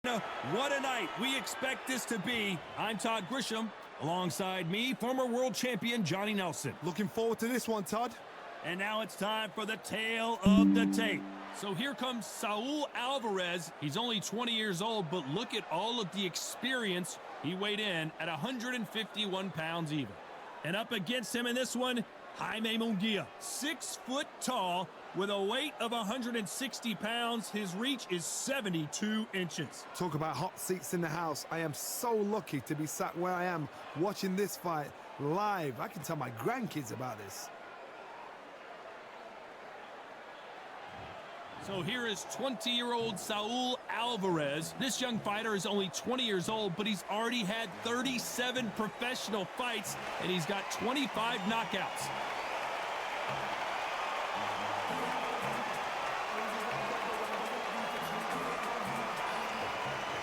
What a night we expect this to be. I'm Todd Grisham. Alongside me, former world champion Johnny Nelson. Looking forward to this one, Todd. And now it's time for the tale of the tape. So here comes Saul Alvarez. He's only 20 years old, but look at all of the experience. He weighed in at 151 pounds even. And up against him in this one, Jaime Munguia, 6 foot tall, with a weight of 160 pounds. His reach is 72 inches. Talk about hot seats in the house. I am so lucky to be sat where I am watching this fight live. I can tell my grandkids about this. So here is 20-year-old Saul Alvarez. This young fighter is only 20 years old, but he's already had 37 professional fights, and he's got 25 knockouts.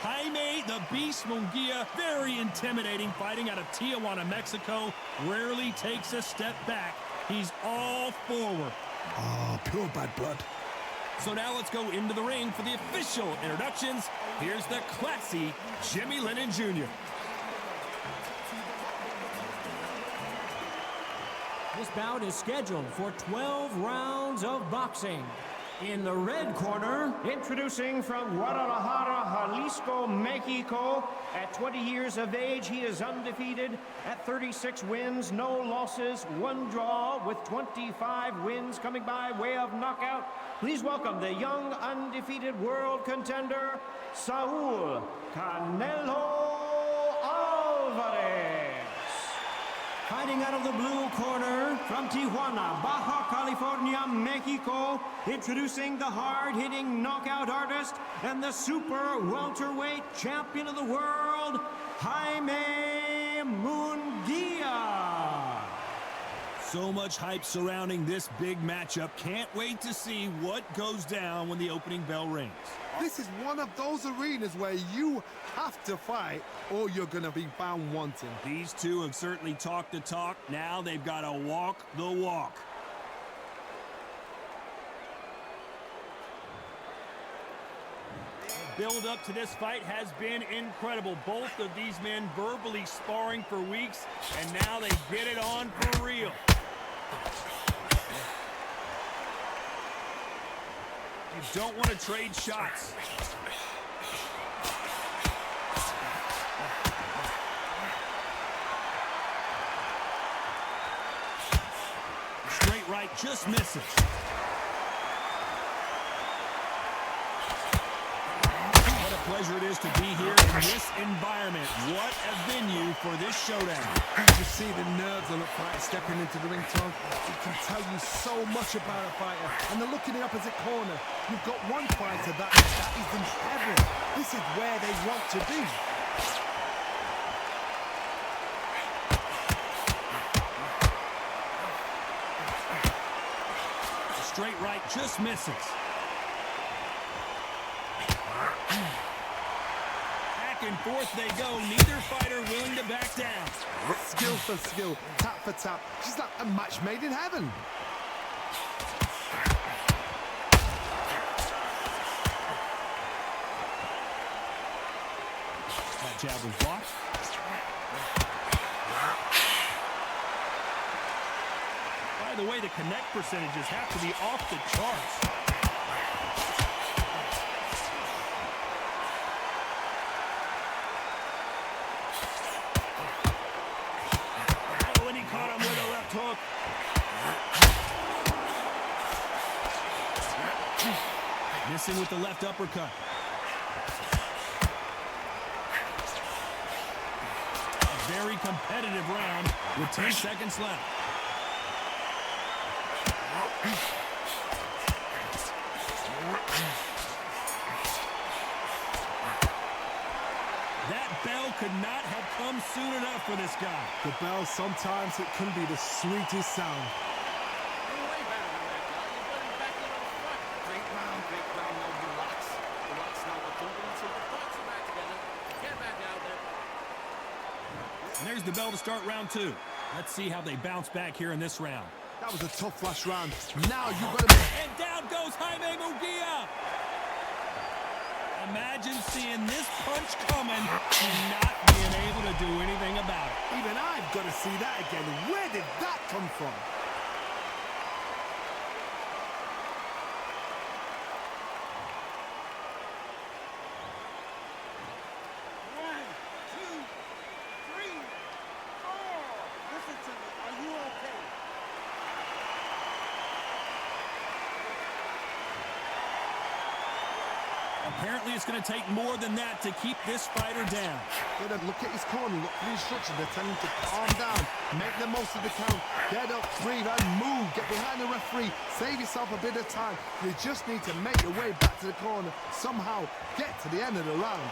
Jaime the Beast Munguia, very intimidating, fighting out of Tijuana, Mexico. Rarely takes a step back. He's all forward. Oh, pure bad blood. So now let's go into the ring for the official introductions. Here's the classy Jimmy Lennon Jr. This bout is scheduled for 12 rounds of boxing. In the red corner, introducing from Guadalajara, Jalisco, Mexico. At 20 years of age, he is undefeated at 36 wins, no losses, 1 draw, with 25 wins coming by way of knockout. Please welcome the young, undefeated world contender, Saul Canelo Alvarez. Fighting out of the blue corner, from Tijuana, Baja California, Mexico, introducing the hard-hitting knockout artist and the super welterweight champion of the world, Jaime Munguia. So much hype surrounding this big matchup. Can't wait to see what goes down when the opening bell rings. This is one of those arenas where you have to fight or you're going to be found wanting. These two have certainly talked the talk. Now they've got to walk the walk. The build up to this fight has been incredible. Both of these men verbally sparring for weeks, and now they get it on for real. You don't want to trade shots. Straight right just misses. What a pleasure it is to be here in this environment. What a venue for this showdown. You see the nerves on a fighter stepping into the ring, Tom. It can tell you so much about a fighter. And the look in the opposite corner. You've got one fighter that is in heaven. This is where they want to be. Straight right just misses. Back and forth they go. Neither fighter willing to back down. Skill for skill, tap for tap. Just like a match made in heaven. That jab was blocked. By the way, the connect percentages have to be off the charts. Oh, and he caught him with a left hook. Missing with the left uppercut. A very competitive round with 10 seconds left. That bell could not have come soon enough for this guy. The bell, sometimes it can be the sweetest sound. And there's the bell to start round 2. Let's see how they bounce back here in this round. That was a tough last round. Now you've got to... And down goes Jaime Munguia. A Imagine seeing this punch coming and not being able to do anything about it. Even I've got to see that again. Where did that come from? Apparently, it's going to take more than that to keep this fighter down. Look at his corner, look for the instructions. They're telling him to calm down, make the most of the count, get up, breathe, and move. Get behind the referee, save yourself a bit of time. You just need to make your way back to the corner, somehow get to the end of the round.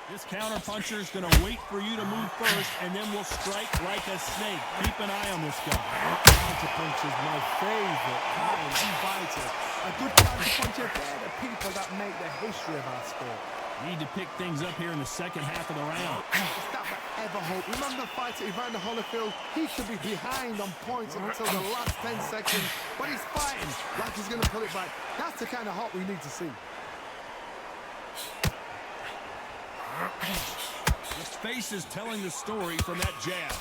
This counter-puncher is going to wait for you to move first, and then will strike like a snake. Keep an eye on this guy. Counter-punch is my favorite kind of fighter. A good counter-puncher, they're the people that make the history of our sport. Need to pick things up here in the second half of the round. If that were ever hope. Remember the fighter Evander Holyfield? He should be behind on points until the last 10 seconds, but he's fighting like he's going to pull it back. That's the kind of hope we need to see. His face is telling the story from that jab.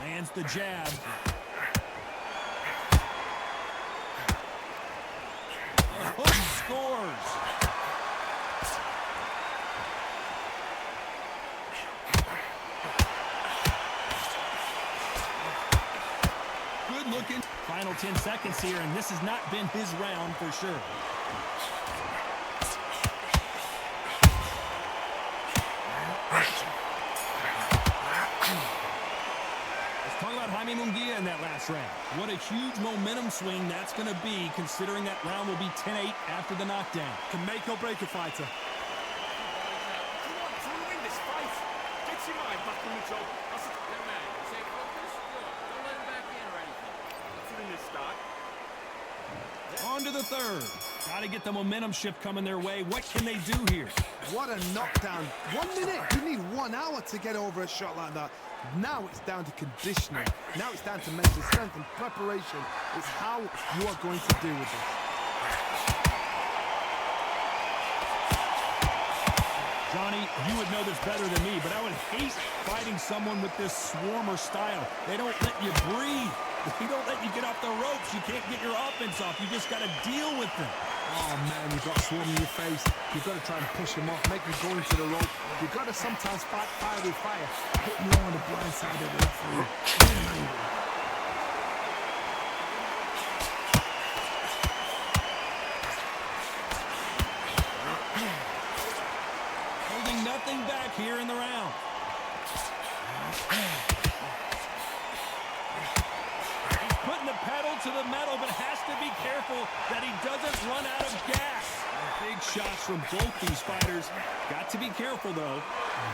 Lands the jab. The hook scores. Good looking. Final 10 seconds here, and this has not been his round for sure. Let's talk about Jaime Munguia in that last round. What a huge momentum swing that's going to be, considering that round will be 10-8 after the knockdown. Can make or break a fighter. On to the third. Got to get the momentum shift coming their way. What can they do here? What a knockdown. 1 minute. You need 1 hour to get over a shot like that. Now it's down to conditioning. Now it's down to mental strength and preparation. It's how you are going to deal with this. Johnny, you would know this better than me, but I would hate fighting someone with this swarmer style. They don't let you breathe. They don't let you get off the ropes. You can't get your offense off. You just got to deal with them. Oh, man, you've got swarm in your face. You've got to try and push him off, make him go into the rope. You've got to sometimes fight fire with fire. Put him low on the blind side of the referee. Holding nothing back here in the round. Putting the pedal to the metal, but has to be careful that he doesn't run out of gas. Big shots from both these fighters. Got to be careful, though.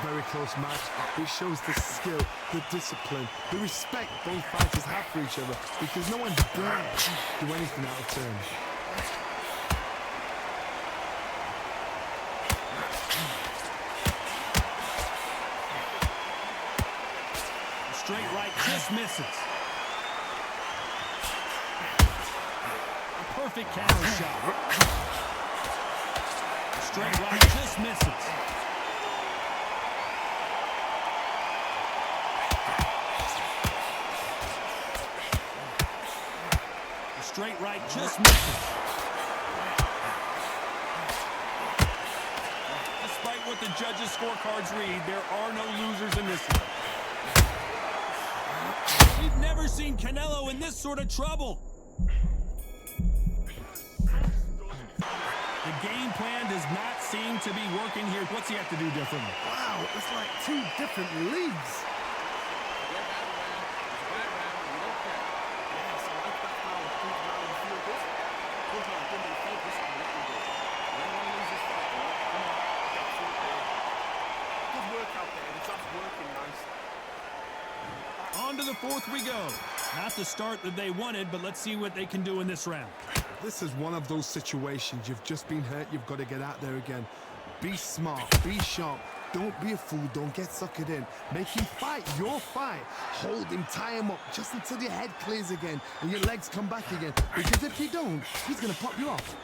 Very close match. It shows the skill, the discipline, the respect both fighters have for each other, because no one dares do anything out of turn. Straight right just misses. Perfect counter shot. Straight right just misses. Straight right just misses. Despite what the judges' scorecards read, there are no losers in this one. We've never seen Canelo in this sort of trouble. The game plan does not seem to be working here. What's he have to do differently? Wow, it's like 2 different leagues. On to the fourth we go. Not the start that they wanted, but let's see what they can do in this round. This is one of those situations. You've just been hurt. You've got to get out there again. Be smart. Be sharp. Don't be a fool. Don't get suckered in. Make him fight your fight. Hold him. Tie him up just until your head clears again and your legs come back again. Because if you don't, he's going to pop you off.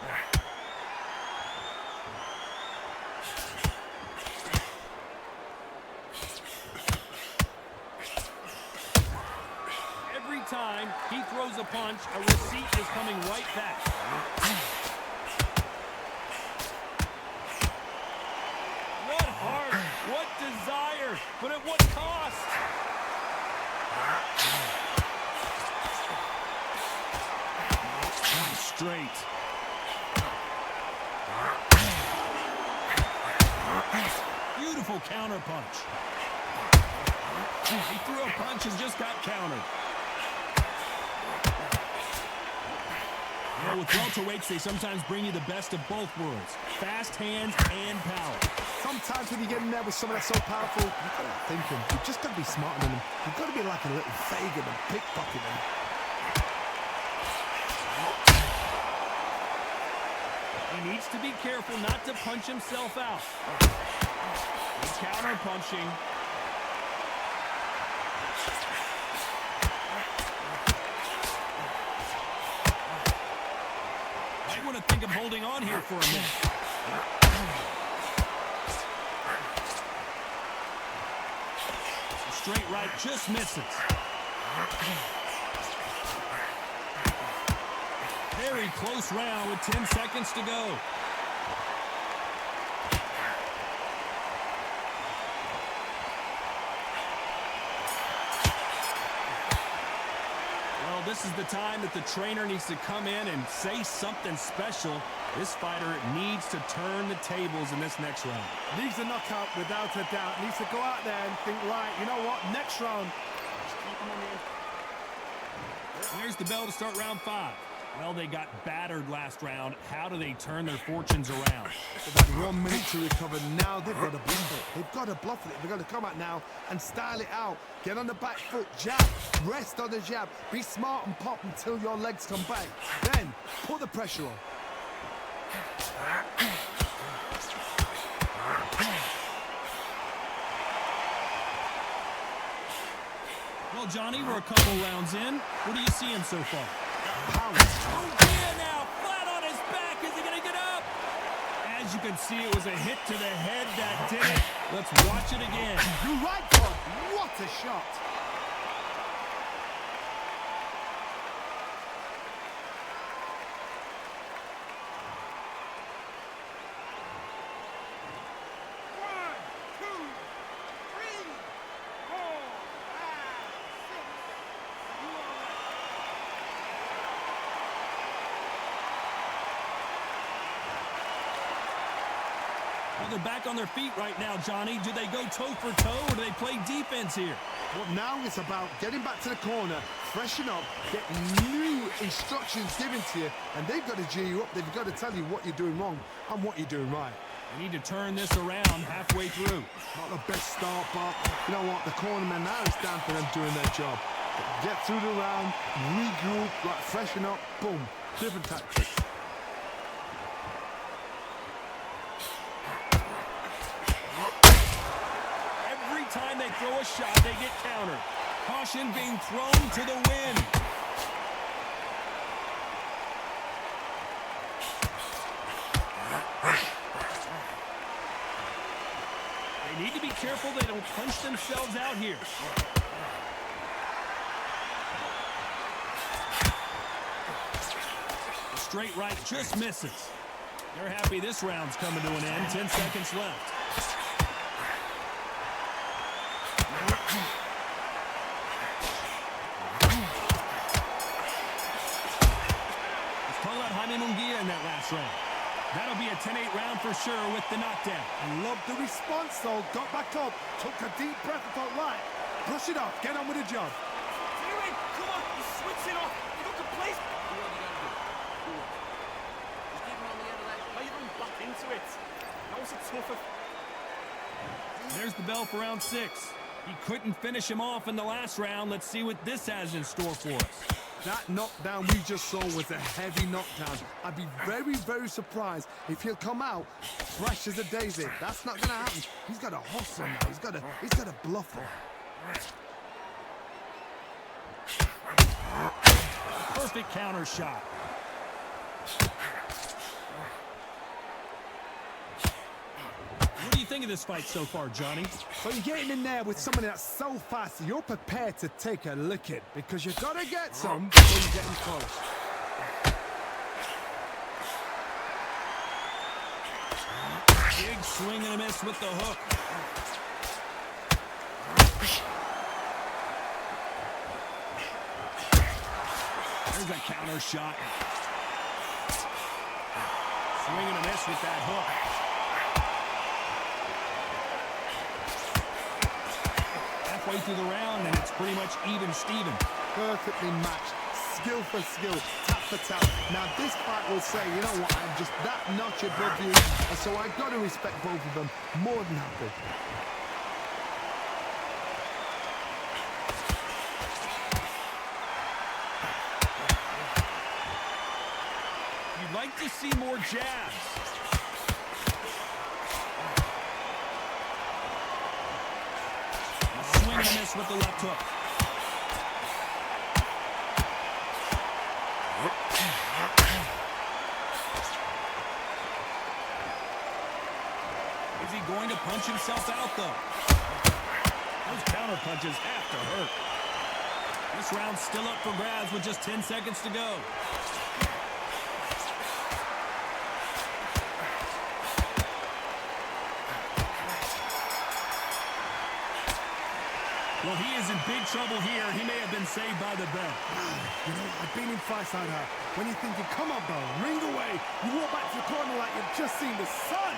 Every time he throws a punch, a receipt is coming right back. What heart, what desire, but at what cost? Straight. Beautiful counter punch. He threw a punch and just got countered. You know, with welterweights, they sometimes bring you the best of both worlds. Fast hands and power. Sometimes when you get in there with someone that's so powerful, you've got to think him. You've just got to be smarter than him. You've got to be like a little Fagin and pickpocket him. He needs to be careful not to punch himself out. He's counter punching. I want to think of holding on here for a minute. Straight right just misses. Very close round with 10 seconds to go. Well, this is the time that the trainer needs to come in and say something special. This fighter needs to turn the tables in this next round. Needs a knockout without a doubt. Needs to go out there and think, right, you know what, next round. There's the bell to start round 5. Well, they got battered last round. How do they turn their fortunes around? They've had 1 minute to recover. Now they've got to bluff it. They've got to bluff it. They've got to come out now and style it out. Get on the back foot, jab, rest on the jab. Be smart and pop until your legs come back. Then put the pressure on. Well, Johnny, we're a couple rounds in. What are you seeing so far? Munguia now, flat on his back. Is he going to get up? As you can see, it was a hit to the head that did it. Let's watch it again. You're right, Todd. What a shot. They're back on their feet right now, Johnny. Do they go toe for toe or do they play defense here? Well, now it's about getting back to the corner, freshen up, get new instructions given to you, and they've got to G you up. They've got to tell you what you're doing wrong and what you're doing right. They need to turn this around halfway through. Not the best start, but you know what? The cornerman now is down for them doing their job. Get through the round, regroup, like freshen up, boom, different tactics. Time they throw a shot, they get countered. Caution being thrown to the wind. They need to be careful they don't punch themselves out here. The straight right just misses. They're happy this round's coming to an end. 10 seconds left. Jaime Munguia in that last round. That'll be a 10-8 round for sure with the knockdown. I love the response though. Got back up, took a deep breath and thought, right, brush it off, get on with the job. Do it! Come on, you switch it off. You got the place. Do what you gotta do. Just keep him on the other leg. How you going back into it? That was a tougher. There's the bell for round 6. He couldn't finish him off in the last round. Let's see what this has in store for us. That knockdown we just saw was a heavy knockdown. I'd be very, very surprised if he'll come out fresh as a daisy. That's not gonna happen. He's got a hustle now. He's got a bluffer. Perfect counter shot. What do you think of this fight so far, Johnny? So you're getting in there with somebody that's so fast, you're prepared to take a licking because you gotta get some before you're getting close. Big swing and a miss with the hook. There's a counter shot. Swing and a miss with that hook. Halfway through the round, and it's pretty much even Steven. Perfectly matched, skill for skill, tap for tap. Now this fight will say, you know what, I'm just that notch above you, and so I've got to respect both of them more than happy. You'd like to see more jabs. Swing and a miss with the left hook. Is he going to punch himself out, though? Those counter punches have to hurt. This round's still up for grabs with just 10 seconds to go. Well, he is in big trouble here. He may have been saved by the bell. You know, I've been in fights like that. When you're thinking, come on, bro, ring away. You walk back to the corner like you've just seen the sun.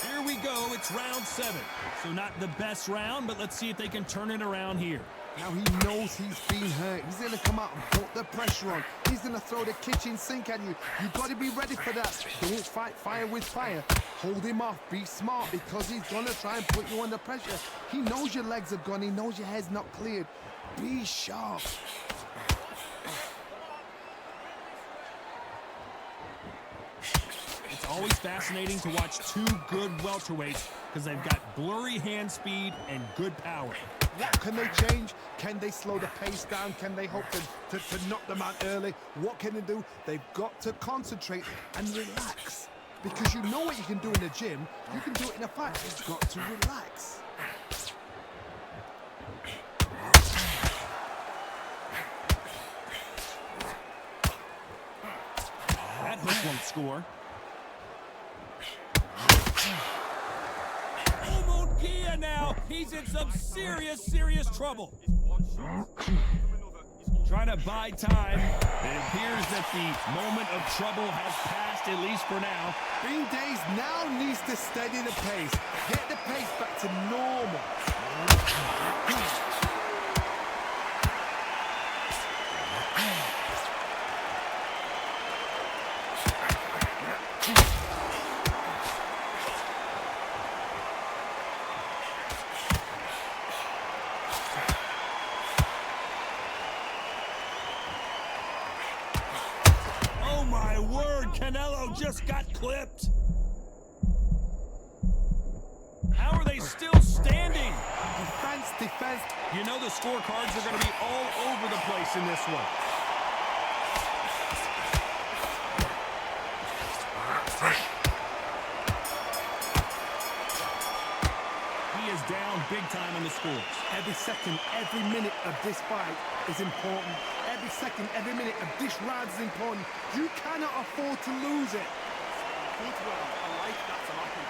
Here we go. It's round 7. So not the best round, but let's see if they can turn it around here. Now he knows he's been hurt. He's going to come out and put the pressure on. He's going to throw the kitchen sink at you. You've got to be ready for that. Don't fight fire with fire. Hold him off. Be smart because he's going to try and put you under pressure. He knows your legs are gone. He knows your head's not cleared. Be sharp. It's always fascinating to watch two good welterweights because they've got blurry hand speed and good power. What can they change? Can they slow the pace down? Can they hope to knock them out early? What can they do? They've got to concentrate and relax. Because you know what you can do in the gym, you can do it in a fight. You've got to relax. That hook won't score. Munguia now, he's in some serious trouble. Trying to buy time. It appears that the moment of trouble has passed, at least for now. Bean Days now needs to steady the pace. Get the pace back to normal. Canelo just got clipped. How are they still standing? Defense. You know the scorecards are going to be all over the place in this one. He is down big time on the scores. Every second, every minute of this fight is important. Every second, every minute of this round is important. You cannot afford to lose it. Good round. I like that to happen.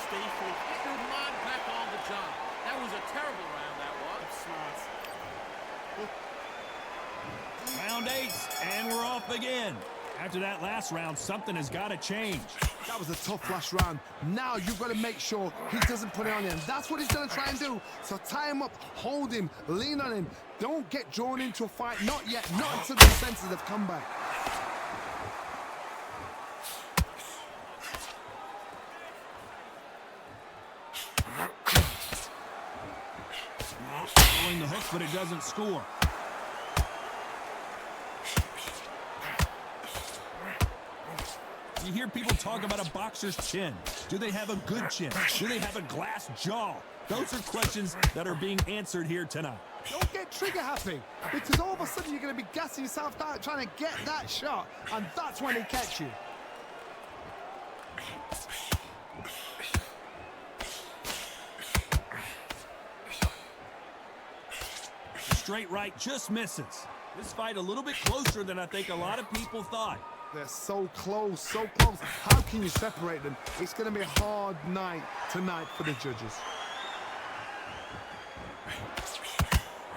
Stay focused. Get your man back on the job. That was a terrible round, that was. Smart. Round 8, and we're off again. After that last round, something has got to change. That was a tough last round. Now you've got to make sure he doesn't put it on you. And that's what he's going to try and do. So tie him up, hold him, lean on him. Don't get drawn into a fight. Not yet. Not until the senses have come back. but it doesn't score. You hear people talk about a boxer's chin. Do they have a good chin? Do they have a glass jaw? Those are questions that are being answered here tonight. Don't get trigger happy, because all of a sudden you're going to be gassing yourself out trying to get that shot, and that's when they catch you. Straight right just misses. This fight a little bit closer than I think a lot of people thought. They're so close, so close. How can you separate them? It's going to be a hard night tonight for the judges.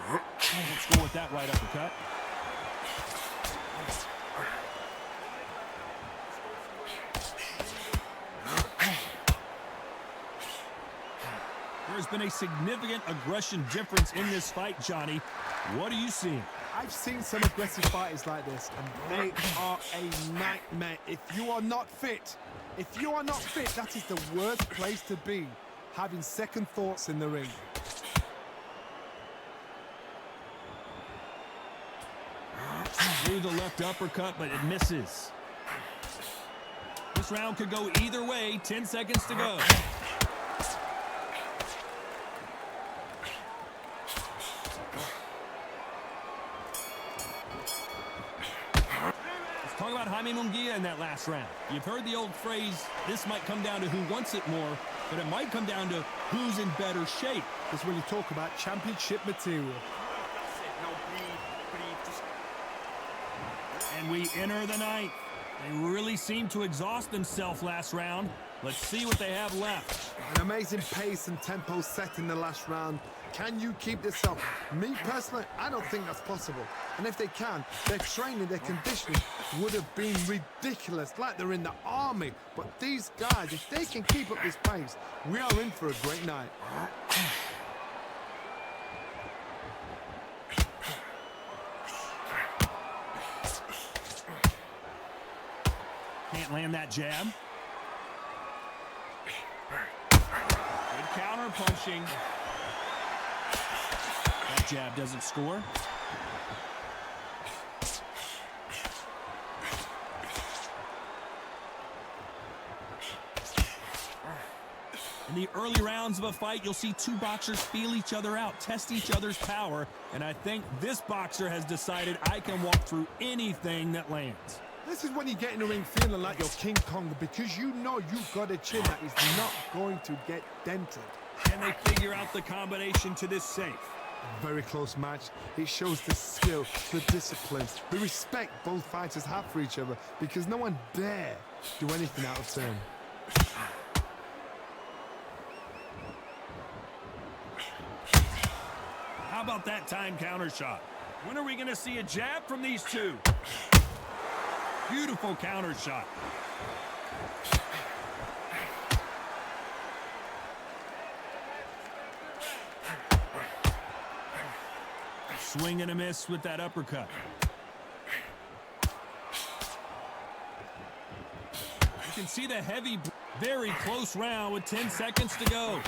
Let's go with that right uppercut. There's been a significant aggression difference in this fight, Johnny. What are you seeing? I've seen some aggressive fighters like this, and they are a nightmare. If you are not fit, that is the worst place to be, having second thoughts in the ring. Through the left uppercut, but it misses. This round could go either way. 10 seconds to go. Let's talk about Jaime Munguia in that last round. You've heard the old phrase, this might come down to who wants it more, but it might come down to who's in better shape. That's when you talk about championship material. That's it. Now breathe, just... And we enter the ninth. They really seemed to exhaust themselves last round. Let's see what they have left. An amazing pace and tempo set in the last round. Can you keep this up? Me personally, I don't think that's possible. And if they can, their training, their conditioning would have been ridiculous, like they're in the army. But these guys, if they can keep up this pace, we are in for a great night. Can't land that jab. Good counter punching. That jab doesn't score. In the early rounds of a fight, you'll see two boxers feel each other out, test each other's power, and I think this boxer has decided I can walk through anything that lands. This is when you get in the ring feeling like you're King Kong, because you know you've got a chin that is not going to get dented. Can they figure out the combination to this safe? Very close match. It shows the skill, the discipline, the respect both fighters have for each other, because no one dare do anything out of turn. How about that time counter shot? When are we going to see a jab from these two? Beautiful counter shot. Swing and a miss with that uppercut. You can see the heavy, very close round with 10 seconds to go.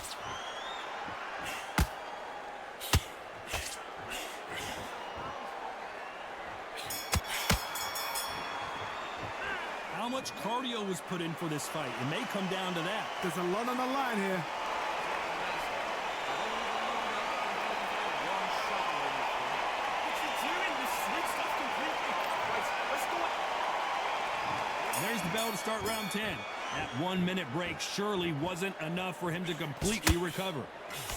How much cardio was put in for this fight? It may come down to that. There's a lot on the line here. There's the bell to start round 10. That 1 minute break surely wasn't enough for him to completely recover.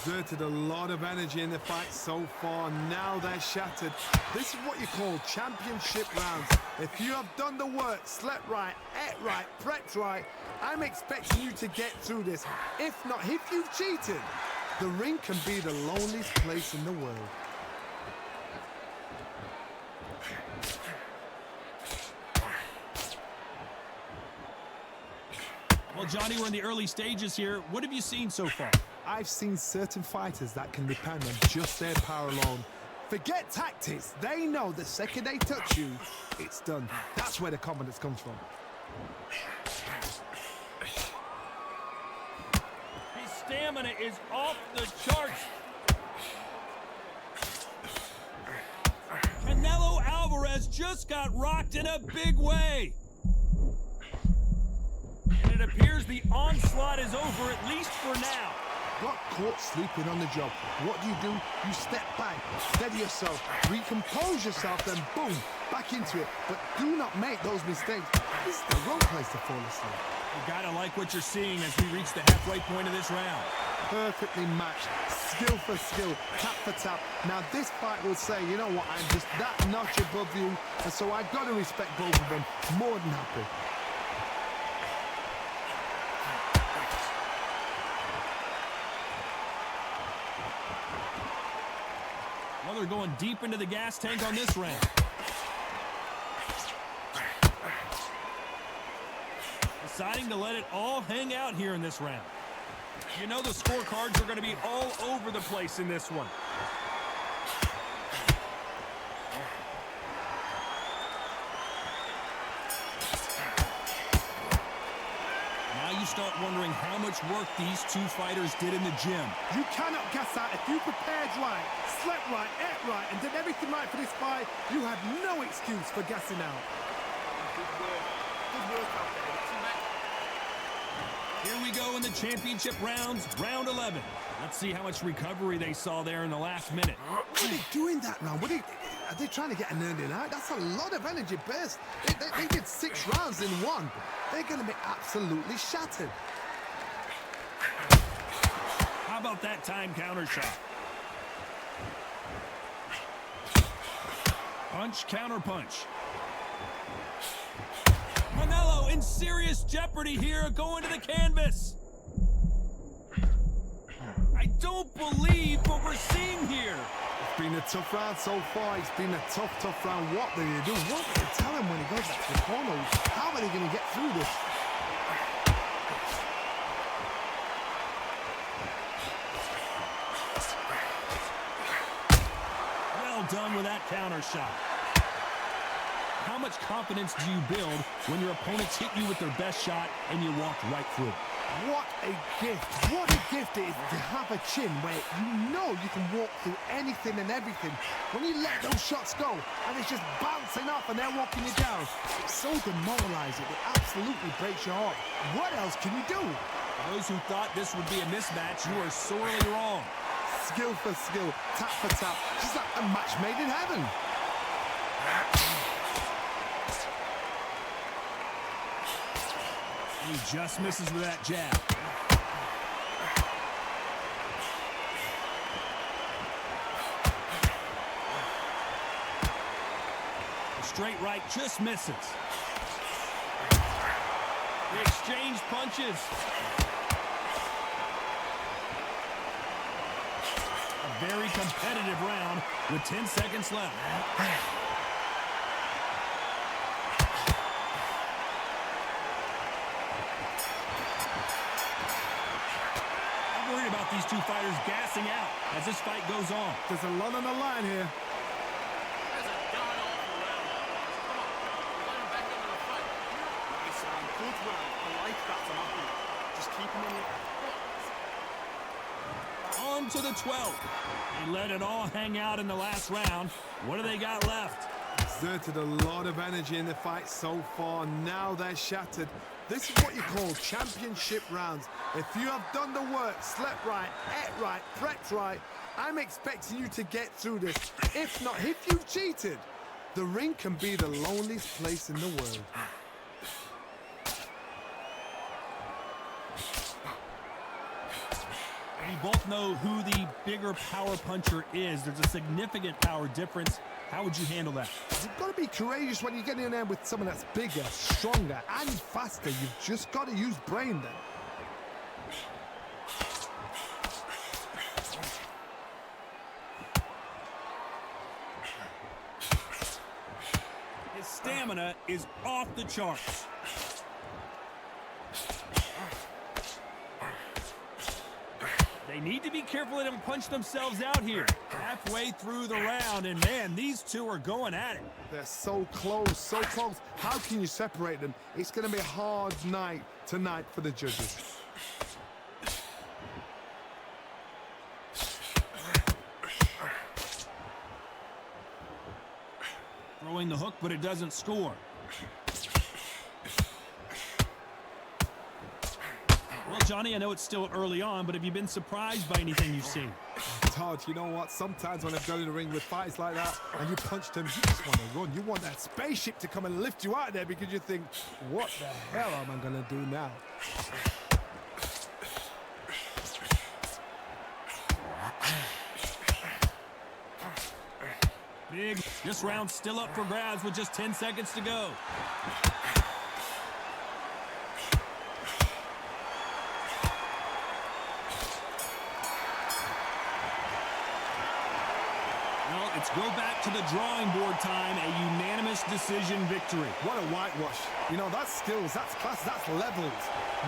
Exerted a lot of energy in the fight so far. Now they're shattered. This is what you call championship rounds. If you have done the work, slept right, ate right, prepped right, I'm expecting you to get through this. If not, if you've cheated, the ring can be the loneliest place in the world. Well, Johnny, we're in the early stages here. What have you seen so far? I've seen certain fighters that can depend on just their power alone. Forget tactics. They know the second they touch you, it's done. That's where the confidence comes from. His stamina is off the charts. just got rocked in a big way. And it appears the onslaught is over, at least for now. Got caught sleeping on the job. What do? You step back, steady yourself, recompose yourself, then boom, back into it. But do not make those mistakes. This is the wrong place to fall asleep. You gotta like what you're seeing as we reach the halfway point of this round. Perfectly matched, skill for skill, tap for tap. Now this fight will say, you know what, I'm just that notch above you, and so I've got to respect both of them. More than happy. Well, they're going deep into the gas tank on this round. Deciding to let it all hang out here in this round. You know the scorecards are going to be all over the place in this one. Now you start wondering how much work these two fighters did in the gym. You cannot gas out. If you prepared right, slept right, ate right, and did everything right for this fight, you have no excuse for gassing out. Good work out there. Here we go in the championship rounds, round 11. Let's see how much recovery they saw there in the last minute. What are they doing that round? Are they trying to get an earning out? That's a lot of energy burst. They did 6 rounds in one. They're going to be absolutely shattered. How about that time counter shot? Punch, counter punch. Canelo in serious jeopardy here, going to the canvas. I don't believe what we're seeing here. It's been a tough round so far. It's been a tough round. What do you do? What do you tell him when he goes back to the corner? How are they going to get through this? Well done with that counter shot. How much confidence do you build when your opponents hit you with their best shot and you walk right through? What a gift. What a gift it is to have a chin where you know you can walk through anything and everything. When you let those shots go and it's just bouncing off and they're walking you down, it's so demoralizing. It absolutely breaks your heart. What else can you do? Those who thought this would be a mismatch, you are sorely wrong. Skill for skill, tap for tap. Just like a match made in heaven. He just misses with that jab. The straight right just misses. They exchange punches. A very competitive round with 10 seconds left. About these two fighters gassing out as this fight goes on. There's a lot on the line here. There's a god-awful round. Come on, let him back into the fight. Nice round, good round. I like that from Apple. Just keep him in the... On to the 12th. They let it all hang out in the last round. What do they got left? Exerted a lot of energy in the fight so far. Now they're shattered. This is what you call championship rounds. If you have done the work, slept right, ate right, prepped right, I'm expecting you to get through this. If not, if you've cheated, the ring can be the loneliest place in the world. We both know who the bigger power puncher is. There's a significant power difference. How would you handle that? You've got to be courageous when you get in there with someone that's bigger, stronger, and faster. You've just got to use brain then. His stamina is off the charts. They need to be careful they don't punch themselves out here. Halfway through the round, and man, these two are going at it. They're so close, so close. How can you separate them? It's going to be a hard night tonight for the judges. Throw throwing the hook, but it doesn't score. Well, Johnny, I know it's still early on, but have you been surprised by anything you've seen? Todd, you know what? Sometimes when I've gone in the ring with fights like that and you punch them, you just want to run. You want that spaceship to come and lift you out of there because you think, what the hell am I going to do now? Big. This round's still up for grabs with just 10 seconds to go. Well, it's go back to the drawing board time, a unanimous decision victory. What a whitewash. You know, that's skills, that's class, that's levels.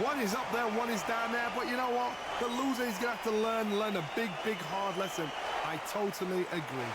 One is up there, one is down there, but you know what? The loser is going to have to learn a big, hard lesson. I totally agree.